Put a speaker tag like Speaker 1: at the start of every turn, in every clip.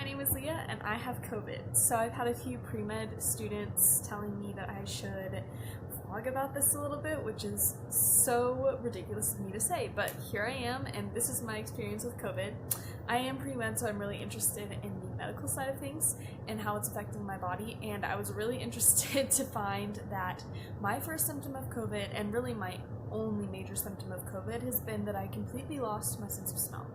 Speaker 1: my name is Leah and I have COVID. So I've had a few pre-med students telling me that I should vlog about this a little bit, which is so ridiculous of me to say, but here I am and this is my experience with COVID. I am pre-med, so I'm really interested in the medical side of things and how it's affecting my body, and I was really interested to find that my first symptom of COVID, and really my only major symptom of COVID, has been that I completely lost my sense of smell.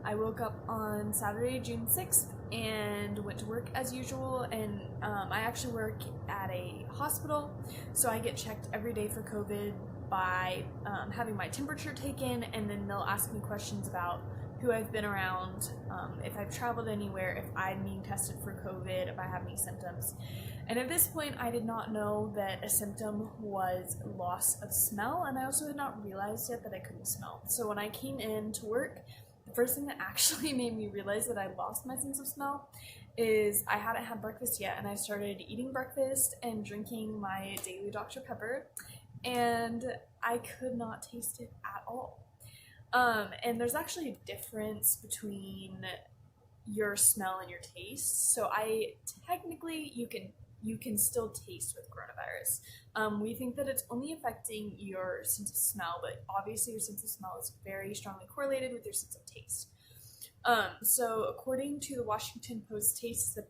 Speaker 1: I woke up on Saturday, June 6th and went to work as usual, and I actually work at a hospital, so I get checked every day for COVID by having my temperature taken, and then they'll ask me questions about who I've been around, if I've traveled anywhere, if I'm being tested for COVID, if I have any symptoms. And at this point, I did not know that a symptom was loss of smell, and I also had not realized yet that I couldn't smell. So when I came in to work, the first thing that actually made me realize that I lost my sense of smell is I hadn't had breakfast yet, and I started eating breakfast and drinking my daily Dr. Pepper, and I could not taste it at all. And there's actually a difference between your smell and your taste. So technically you can still taste with coronavirus. We think that it's only affecting your sense of smell, but obviously your sense of smell is very strongly correlated with your sense of taste. So according to the Washington Post tastes the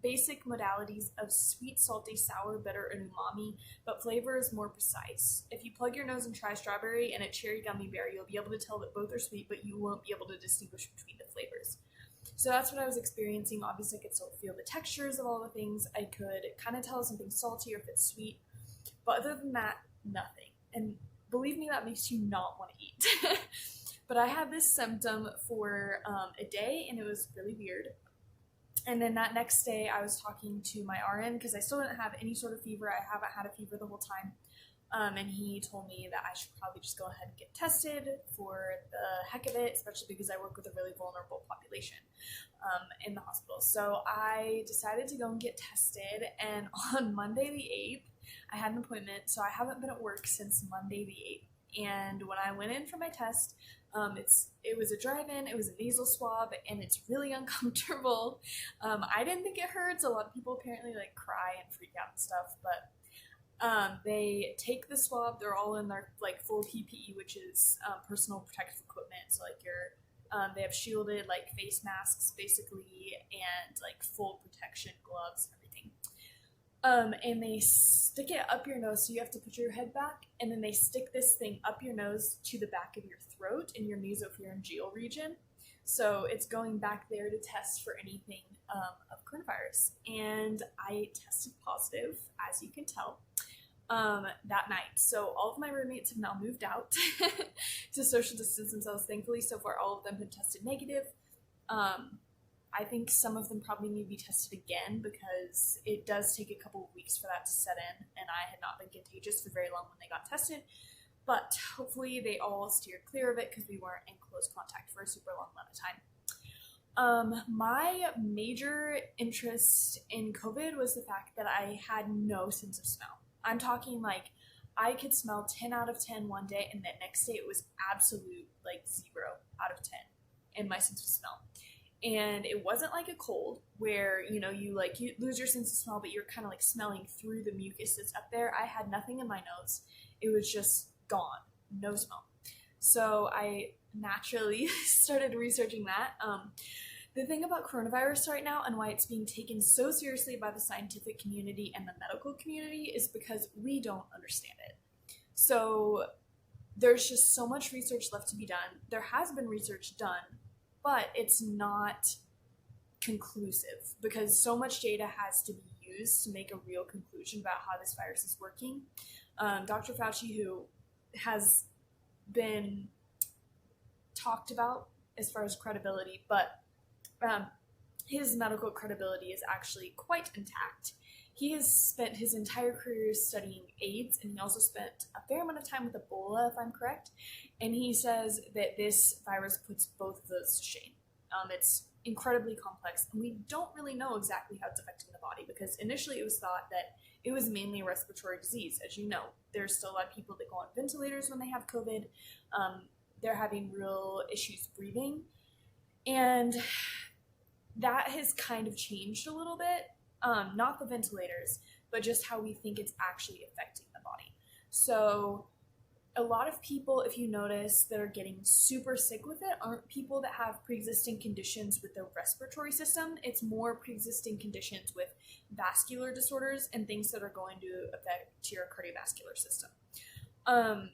Speaker 1: basic modalities of sweet, salty, sour, bitter, and umami, but flavor is more precise. If you plug your nose and try strawberry and a cherry gummy bear, you'll be able to tell that both are sweet, but you won't be able to distinguish between the flavors. So that's what I was experiencing. Obviously I could still feel the textures of all the things. I could kind of tell if something's salty or if it's sweet, but other than that, nothing. And believe me, that makes you not want to eat. But I had this symptom for a day, and it was really weird. And then that next day, I was talking to my RN because I still didn't have any sort of fever. I haven't had a fever the whole time. And he told me that I should probably just go ahead and get tested for the heck of it, especially because I work with a really vulnerable population in the hospital. So I decided to go and get tested, and on Monday the 8th, I had an appointment, so I haven't been at work since Monday the 8th. And when I went in for my test, it was a drive-in, it was a nasal swab, and it's really uncomfortable. I didn't think it hurts. A lot of people apparently like cry and freak out and stuff, but they take the swab. They're all in their like full PPE, which is personal protective equipment. So like they have shielded like face masks basically, and like full protection gloves and everything. And they stick it up your nose, so you have to put your head back, and then they stick this thing up your nose to the back of your throat in your nasopharyngeal region. So it's going back there to test for anything of coronavirus. And I tested positive, as you can tell, that night. So all of my roommates have now moved out to social distance themselves. Thankfully, so far all of them have tested negative. I think some of them probably need to be tested again because it does take a couple of weeks for that to set in, and I had not been contagious for very long when they got tested, but hopefully they all steered clear of it because we weren't in close contact for a super long amount of time. My major interest in COVID was the fact that I had no sense of smell. I'm talking like I could smell 10 out of 10 one day, and the next day it was absolute like 0 out of 10 in my sense of smell. And it wasn't like a cold where, you lose your sense of smell, but you're kind of like smelling through the mucus that's up there. I had nothing in my nose. It was just gone. No smell. So I naturally started researching that. The thing about coronavirus right now and why it's being taken so seriously by the scientific community and the medical community is because we don't understand it. So there's just so much research left to be done. There has been research done, but it's not conclusive because so much data has to be used to make a real conclusion about how this virus is working. Dr. Fauci, who has been talked about as far as credibility, but his medical credibility is actually quite intact. He has spent his entire career studying AIDS, and he also spent a fair amount of time with Ebola, if I'm correct. And he says that this virus puts both of those to shame. It's incredibly complex, and we don't really know exactly how it's affecting the body because initially it was thought that it was mainly a respiratory disease. As you know, there's still a lot of people that go on ventilators when they have COVID. They're having real issues breathing. And that has kind of changed a little bit. Not the ventilators, but just how we think it's actually affecting the body. So a lot of people, if you notice, that are getting super sick with it aren't people that have pre-existing conditions with their respiratory system. It's more pre-existing conditions with vascular disorders and things that are going to affect your cardiovascular system.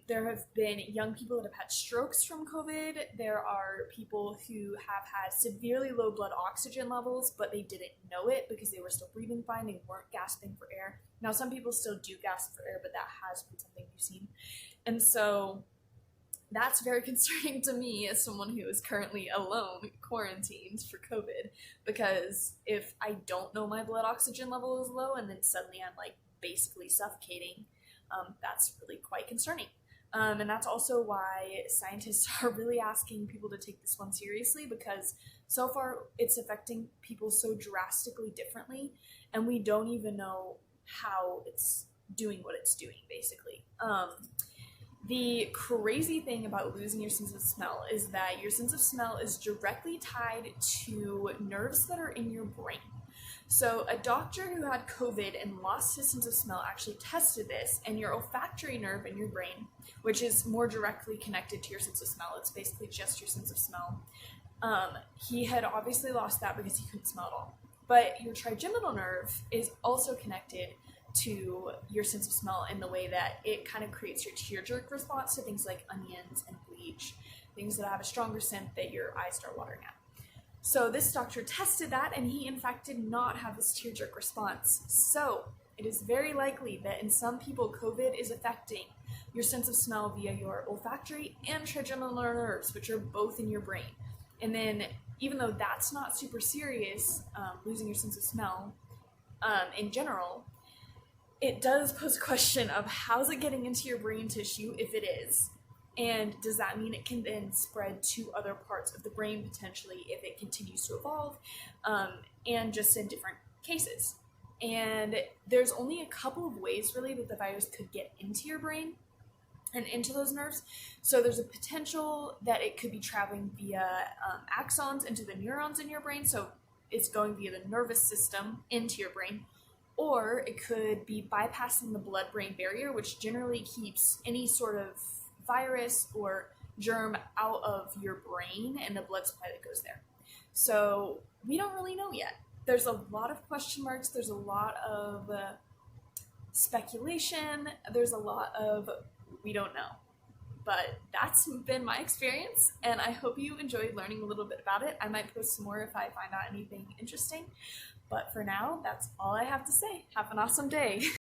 Speaker 1: There have been young people that have had strokes from COVID. There are people who have had severely low blood oxygen levels, but they didn't know it because they were still breathing fine. They weren't gasping for air. Now, some people still do gasp for air, but that has been something we've seen. And so that's very concerning to me as someone who is currently alone, quarantined for COVID, because if I don't know my blood oxygen level is low and then suddenly I'm like basically suffocating, that's really quite concerning. And that's also why scientists are really asking people to take this one seriously, because so far it's affecting people so drastically differently, and we don't even know how it's doing what it's doing, basically. The crazy thing about losing your sense of smell is that your sense of smell is directly tied to nerves that are in your brain. So a doctor who had COVID and lost his sense of smell actually tested this, and your olfactory nerve in your brain, which is more directly connected to your sense of smell, it's basically just your sense of smell, he had obviously lost that because he couldn't smell at all. But your trigeminal nerve is also connected to your sense of smell in the way that it kind of creates your tear jerk response to things like onions and bleach, things that have a stronger scent that your eyes start watering at. So this doctor tested that, and he in fact did not have this tear jerk response. So it is very likely that in some people, COVID is affecting your sense of smell via your olfactory and trigeminal nerves, which are both in your brain. And then even though that's not super serious, losing your sense of smell in general, it does pose a question of how's it getting into your brain tissue if it is? And does that mean it can then spread to other parts of the brain potentially if it continues to evolve, and just in different cases? And there's only a couple of ways really that the virus could get into your brain and into those nerves. So there's a potential that it could be traveling via axons into the neurons in your brain. So it's going via the nervous system into your brain. Or it could be bypassing the blood-brain barrier, which generally keeps any sort of virus or germ out of your brain and the blood supply that goes there. So we don't really know yet. There's a lot of question marks. There's a lot of speculation. There's a lot of we don't know. But that's been my experience, and I hope you enjoyed learning a little bit about it. I might post some more if I find out anything interesting. But for now, that's all I have to say. Have an awesome day.